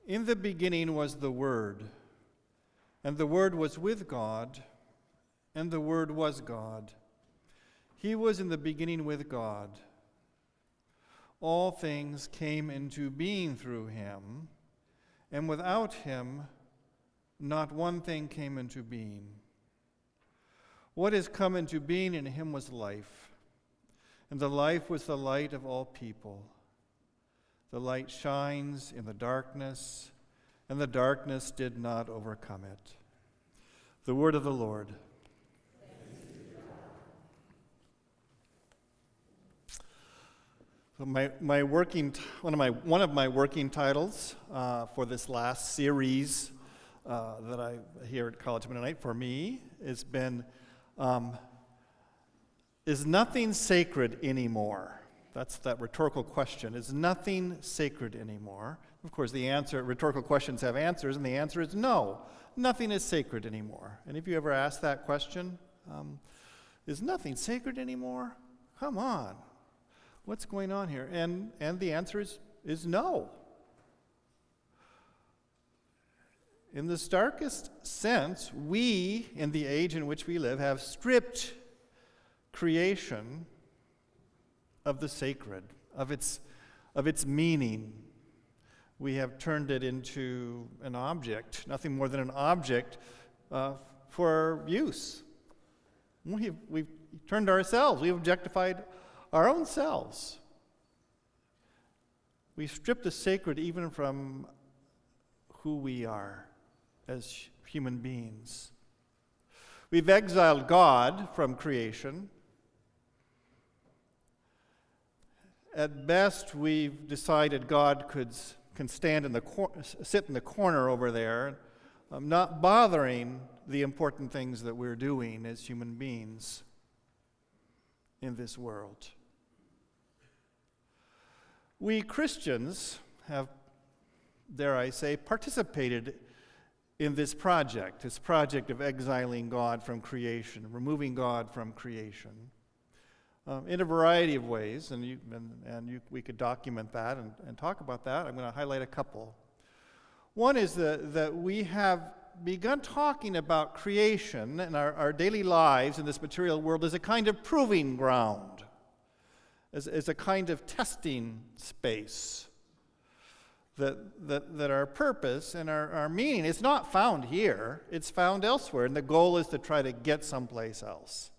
In the beginning was the Word, and the Word was with God, and the Word was God. He was in the beginning with God. All things came into being through him, and without him, not one thing came into being. What has come into being in him was life, and the life was the light of all people. The light shines in the darkness, and the darkness did not overcome it. The word of the Lord. So one of my working titles for this last series that I here at College Mennonite for me has been is nothing sacred anymore? That's that rhetorical question. Is nothing sacred anymore? Of course, rhetorical questions have answers, and the answer is no. Nothing is sacred anymore. And if you ever ask that question, is nothing sacred anymore? Come on. What's going on here? And the answer is no. In the starkest sense, we, in the age in which we live, have stripped creation of the sacred, of its meaning. We have turned it into an object, nothing more than an object for use. We've turned ourselves, we've objectified our own selves. We strip the sacred even from who we are as human beings. We've exiled God from creation. At best, we've decided God can sit in the corner over there, not bothering the important things that we're doing as human beings in this world. We Christians have, dare I say, participated in this project of exiling God from creation, removing God from creation, in a variety of ways, we could document that and talk about that. I'm going to highlight a couple. One is that we have begun talking about creation and our daily lives in this material world as a kind of proving ground, as a kind of testing space, that our purpose and our meaning is not found here, it's found elsewhere, and the goal is to try to get someplace else.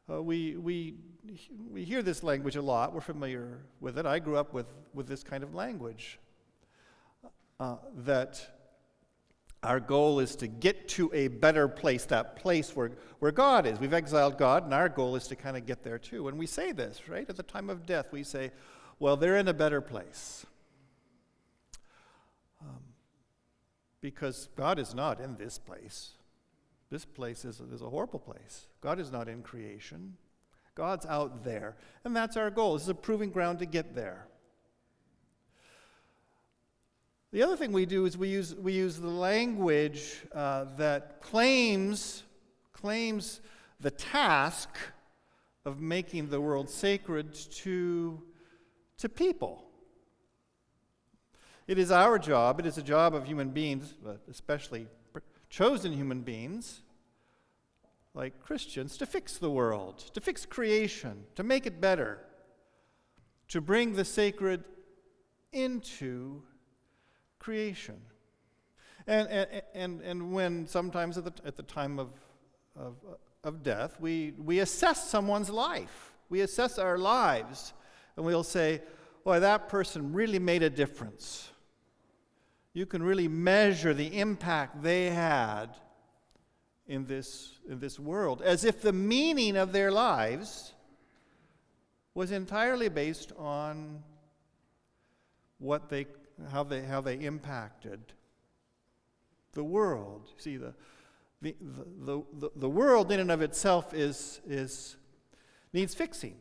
We hear this language a lot. We're familiar with it. I grew up with this kind of language, that our goal is to get to a better place, that place where God is. We've exiled God, and our goal is to kind of get there too. When we say this, right, at the time of death, we say, well, they're in a better place. Because God is not in this place. This place is a horrible place. God is not in creation. God's out there. And that's our goal. This is a proving ground to get there. The other thing we do is we use the language that claims the task of making the world sacred to people. It is our job, it is a job of human beings, especially chosen human beings, like Christians, to fix the world, to fix creation, to make it better, to bring the sacred into creation. And when sometimes at the time of death, we assess someone's life. We assess our lives, and we'll say, boy, that person really made a difference. You can really measure the impact they had in this world, as if the meaning of their lives was entirely based on how they impacted the world. See, the world in and of itself needs fixing.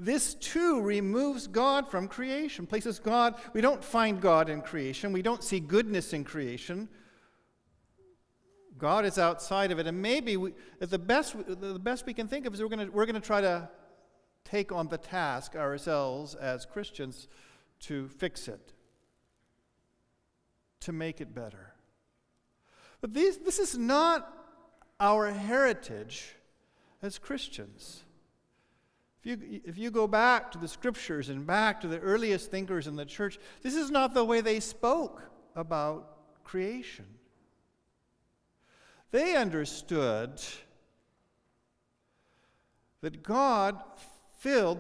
This too removes God from creation, places God. We don't find God in creation. We don't see goodness in creation. God is outside of it, and maybe the best we can think of is we're going to try to take on the task ourselves as Christians to fix it, to make it better. But this is not our heritage as Christians. If you go back to the Scriptures and back to the earliest thinkers in the church, this is not the way they spoke about creation. They understood that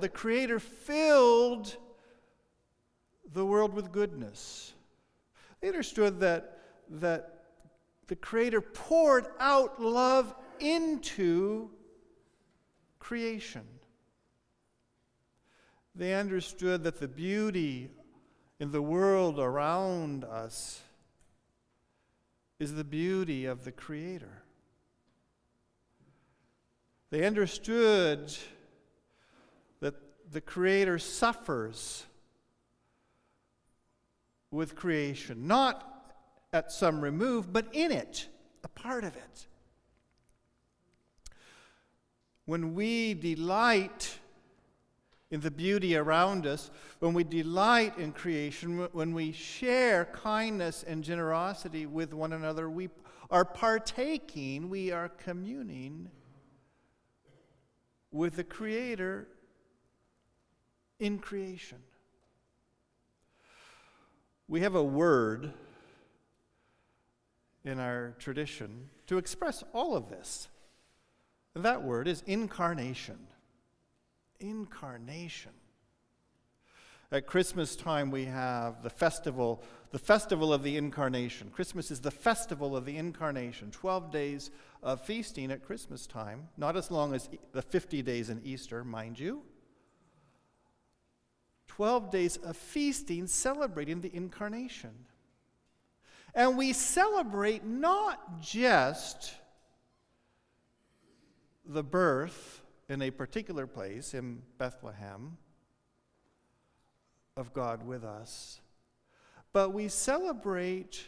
the Creator filled the world with goodness. They understood that the Creator poured out love into creation. They understood that the beauty in the world around us is the beauty of the Creator. They understood that the Creator suffers with creation, not at some remove, but in it, a part of it. When we delight in the beauty around us, when we delight in creation, when we share kindness and generosity with one another, we are partaking, we are communing with the Creator in creation. We have a word in our tradition to express all of this. That word is incarnation. Incarnation. At Christmas time we have the festival of the Incarnation. Christmas is the festival of the Incarnation. 12 days of feasting at Christmas time, not as long as the 50 days in Easter, mind you. 12 days of feasting celebrating the Incarnation. And we celebrate not just the birth in a particular place, in Bethlehem, of God with us, but we celebrate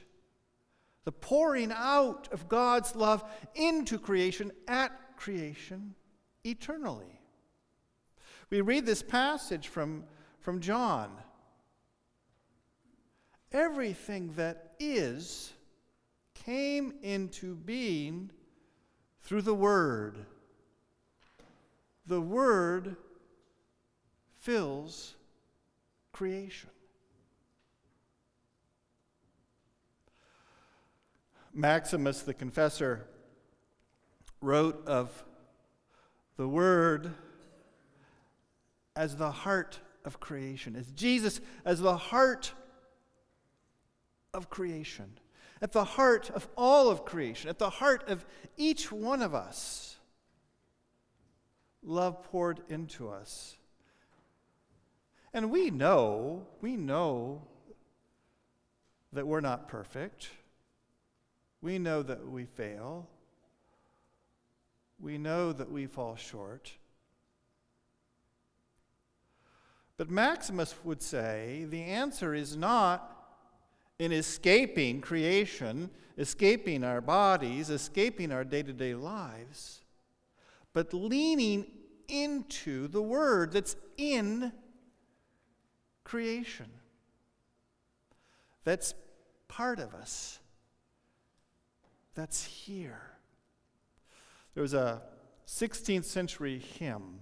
the pouring out of God's love into creation, at creation, eternally. We read this passage from John. Everything that is came into being through the Word. The Word fills creation. Maximus the Confessor wrote of the Word as the heart of creation, as Jesus as the heart of creation, at the heart of all of creation, at the heart of each one of us. Love poured into us. And we know that we're not perfect. We know that we fail. We know that we fall short. But Maximus would say the answer is not in escaping creation, escaping our bodies, escaping our day-to-day lives, but leaning into the Word that's in creation. That's part of us. That's here. There was a 16th century hymn.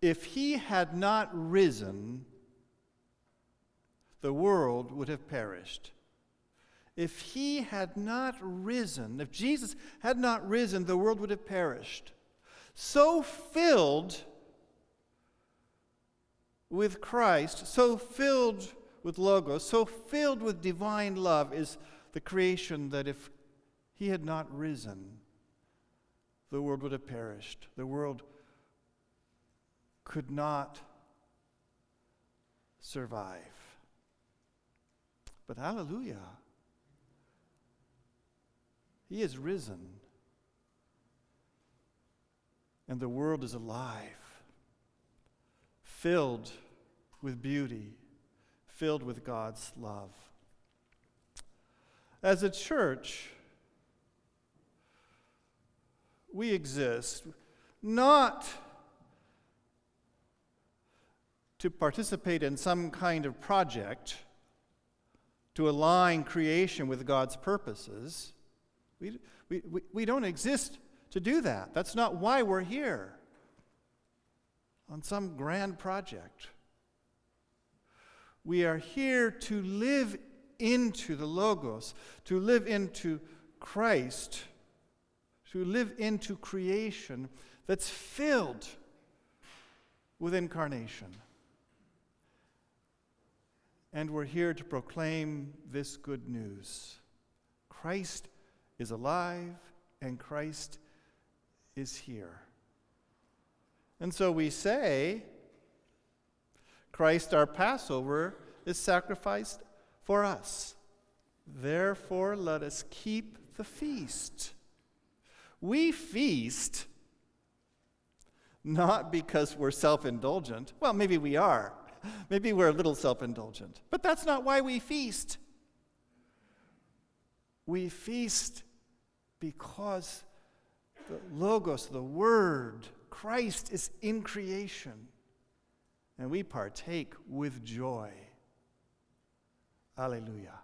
If he had not risen, the world would have perished. If he had not risen, if Jesus had not risen, the world would have perished. So filled with Christ, so filled with Logos, so filled with divine love is the creation that if he had not risen, the world would have perished. The world could not survive. But hallelujah, he is risen, and the world is alive, filled with beauty, filled with God's love. As a church, we exist not to participate in some kind of project to align creation with God's purposes. We don't exist to do that. That's not why we're here on some grand project. We are here to live into the Logos, to live into Christ, to live into creation that's filled with incarnation. And we're here to proclaim this good news. Christ is alive and Christ is here. And so we say, Christ our Passover is sacrificed for us. Therefore, let us keep the feast. We feast not because we're self-indulgent. Well, maybe we are. Maybe we're a little self-indulgent. But that's not why we feast. We feast because the Logos, the Word, Christ is in creation. And we partake with joy. Alleluia.